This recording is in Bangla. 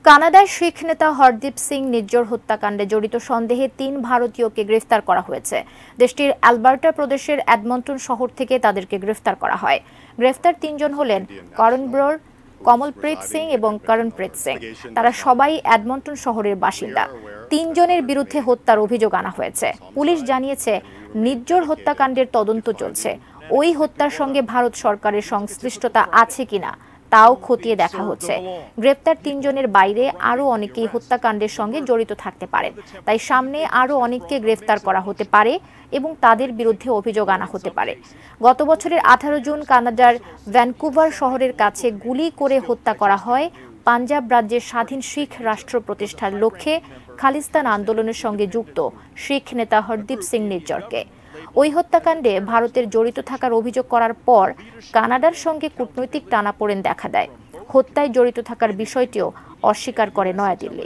কানাডায় শিখ নেতা হরদীপ সিং নিজ্জর হত্যাকাণ্ডে জড়িত সন্দেহে ৩ ভারতীয়কে গ্রেফতার করা হয়েছে। দেশটির অ্যালবার্টা প্রদেশের এডমন্টন শহর থেকে তাদেরকে গ্রেফতার করা হয়। গ্রেফতার ৩ জন হলেন করণ ব্রোর, কমলপ্রীত সিং এবং করণপ্রীত সিং। তারা সবাই এডমন্টন শহরের বাসিন্দা। ৩ জনের বিরুদ্ধে হত্যার অভিযোগ আনা হয়েছে। পুলিশ জানিয়েছে, নিজ্জর হত্যাকাণ্ডের তদন্ত চলছে। ওই হত্যার সঙ্গে ভারত সরকারের সংশ্লিষ্টতা আছে কিনা তাও খতিয়ে দেখা হচ্ছে। গ্রেপ্তার ৩ জনের বাইরে আরও অনেকেই হত্যাকাণ্ডের সঙ্গে জড়িত থাকতে পারেন। তাই সামনে আরও অনেককে গ্রেফতার করা হতে পারে এবং তাদের বিরুদ্ধে অভিযোগ আনা হতে পারে। গত বছরের 18 জুন কানাডার ভ্যানকুভার শহরের কাছে গুলি করে হত্যা করা হয় পাঞ্জাব রাজ্যের স্বাধীন শিখ রাষ্ট্র প্রতিষ্ঠার লক্ষ্যে খালিস্তান আন্দোলনের সঙ্গে যুক্ত শিখ নেতা হরদীপ সিং নিজ্জরকে। ওই হত্যাকাণ্ডে ভারতের জড়িত থাকার অভিযোগ করার পর কানাডার সঙ্গে কূটনৈতিক টানাপোড়েন দেখা দেয়। হত্যায় জড়িত থাকার বিষয়টিও অস্বীকার করে নয়াদিল্লি।